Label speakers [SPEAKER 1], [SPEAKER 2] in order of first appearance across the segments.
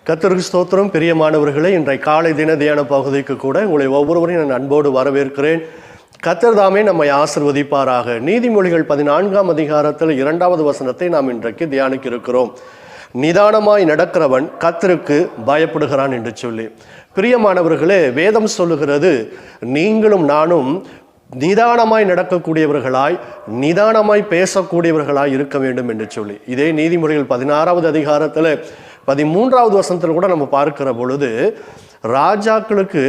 [SPEAKER 1] கர்த்தருக்கு ஸ்தோத்திரம். பிரியமானவர்களே, இன்றைய காலை தின தியான பகுதிக்கு கூட உங்களை ஒவ்வொருவரையும் நான் அன்போடு வரவேற்கிறேன். கர்த்தர் தாமே நம்மை ஆசிர்வதிப்பாராக. நீதிமொழிகள் 14ஆம் அதிகாரத்தில் 2வது வசனத்தை நாம் இன்றைக்கு தியானிக்க இருக்கிறோம். நிதானமாய் நடக்கிறவன் கர்த்தருக்கு பயப்படுகிறான் என்று சொல்லி. பிரியமானவர்களே, வேதம் சொல்லுகிறது, நீங்களும் நானும் நிதானமாய் நடக்கக்கூடியவர்களாய், நிதானமாய் பேசக்கூடியவர்களாய் இருக்க வேண்டும் என்று சொல்லி. இதே நீதிமொழிகள் 16வது அதிகாரத்தில் 13வது வசனத்தில் கூட நம்ம பார்க்கிற பொழுது, ராஜாக்களுக்கு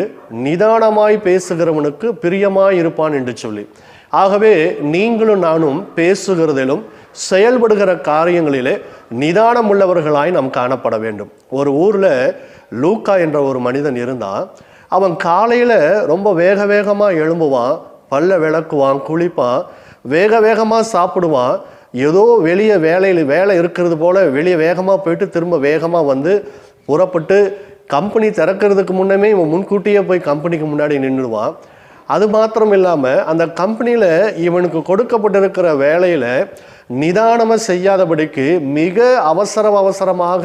[SPEAKER 1] நிதானமாய் பேசுகிறவனுக்கு பிரியமாய் இருப்பான் என்று சொல்லி. ஆகவே நீங்களும் நானும் பேசுகிறதிலும் செயல்படுகிற காரியங்களிலே நிதானம் உள்ளவர்களாய் நாம் காணப்பட வேண்டும். ஒரு ஊரில் லூக்கா என்ற ஒரு மனிதன் இருந்தான். அவன் காலையில் ரொம்ப வேக வேகமாக எழும்புவான், பல்ல விளக்குவான், குளிப்பான், வேக வேகமாக சாப்பிடுவான். ஏதோ வெளியே வேலை இருக்கிறது போல் வெளியே வேகமாக போயிட்டு திரும்ப வேகமாக வந்து புறப்பட்டு கம்பெனி திறக்கிறதுக்கு முன்னமே இவன் முன்கூட்டியே போய் கம்பெனிக்கு முன்னாடி நின்றுடுவான். அது மாத்திரம் இல்லாமல் அந்த கம்பெனியில் இவனுக்கு கொடுக்கப்பட்டிருக்கிற வேலையில் நிதானமாக செய்யாதபடிக்கு மிக அவசரமாக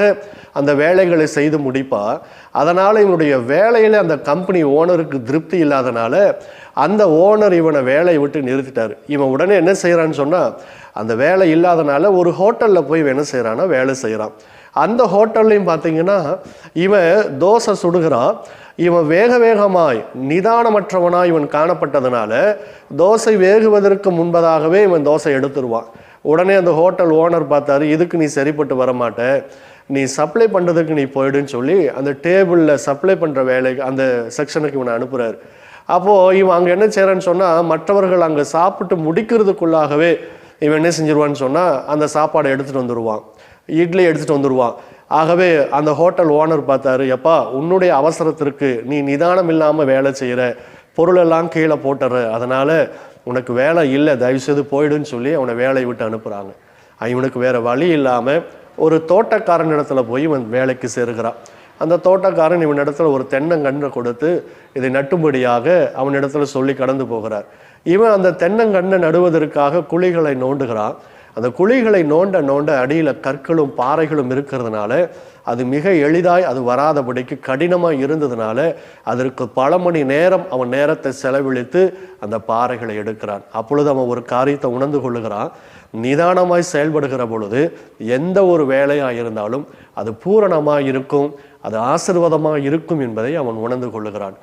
[SPEAKER 1] அந்த வேலைகளை செய்து முடிப்பான். அதனால் இவனுடைய வேலையில் அந்த கம்பெனி ஓனருக்கு திருப்தி இல்லாதனால அந்த ஓனர் இவனை வேலையை விட்டு நிறுத்திட்டார். இவன் உடனே என்ன செய்கிறான்னு சொன்னால், அந்த வேலை இல்லாதனால ஒரு ஹோட்டலில் போய் இவன் என்ன செய்கிறான்னா வேலை செய்கிறான். அந்த ஹோட்டல்லையும் பார்த்தீங்கன்னா இவன் தோசை சுடுகிறான். இவன் வேகமாய் நிதானமற்றவனாய் இவன் காணப்பட்டதுனால தோசை வேகுவதற்கு முன்பதாகவே இவன் தோசை எடுத்துருவான். உடனே அந்த ஹோட்டல் ஓனர் பார்த்தாரு, இதுக்கு நீ சரிப்பட்டு வரமாட்ட, நீ சப்ளை பண்ணுறதுக்கு நீ போயிடுன்னு சொல்லி அந்த டேபிளில் சப்ளை பண்ணுற வேலைக்கு அந்த செக்ஷனுக்கு இவனை அனுப்புகிறார். அப்போது இவன் அங்கே என்ன செய்கிறான்னு சொன்னால், மற்றவர்கள் அங்கே சாப்பிட்டு முடிக்கிறதுக்குள்ளாகவே இவன் என்ன செஞ்சிருவான்னு சொன்னால் அந்த சாப்பாடை எடுத்துகிட்டு வந்துடுவான், இட்லி எடுத்துகிட்டு வந்துடுவான். ஆகவே அந்த ஹோட்டல் ஓனர் பார்த்தாரு, எப்பா உன்னுடைய அவசரத்திற்கு நீ நிதானம் இல்லாமல் வேலை செய்கிற, பொருளெல்லாம் கீழே போட்டுற, அதனால் உனக்கு வேலை இல்லை, தயவுசெய்து போயிடுன்னு சொல்லி அவனை வேலையை விட்டு அனுப்புகிறாங்க. இவனுக்கு வேறு வழி இல்லாமல் ஒரு தோட்டக்காரன் இடத்துல போய் இவன் வேலைக்கு சேருகிறான். அந்த தோட்டக்காரன் இவன் இடத்துல ஒரு தென்னங்கன்றை கொடுத்து இதை நட்டும்படியாக அவன் இடத்துல சொல்லி கடந்து போகிறார். இவன் அந்த தென்னங்கன்றை நடுவதற்காக குழிகளை நோண்டுகிறான். அந்த குழிகளை நோண்ட அடியில் கற்களும் பாறைகளும் இருக்கிறதுனால அது மிக எளிதாய் அது வராதபடிக்கு கடினமாக இருந்ததுனால அதற்கு பல மணி நேரம் அவன் நேரத்தை செலவழித்து அந்த பாறைகளை எடுக்கிறான். அப்பொழுது அவன் ஒரு காரியத்தை உணர்ந்து கொள்ளுகிறான். நிதானமாய் செயல்படுகிற பொழுது எந்த ஒரு வேலையாக இருந்தாலும் அது பூரணமாக இருக்கும், அது ஆசீர்வாதமாக இருக்கும் என்பதை அவன் உணர்ந்து கொள்ளுகிறான்.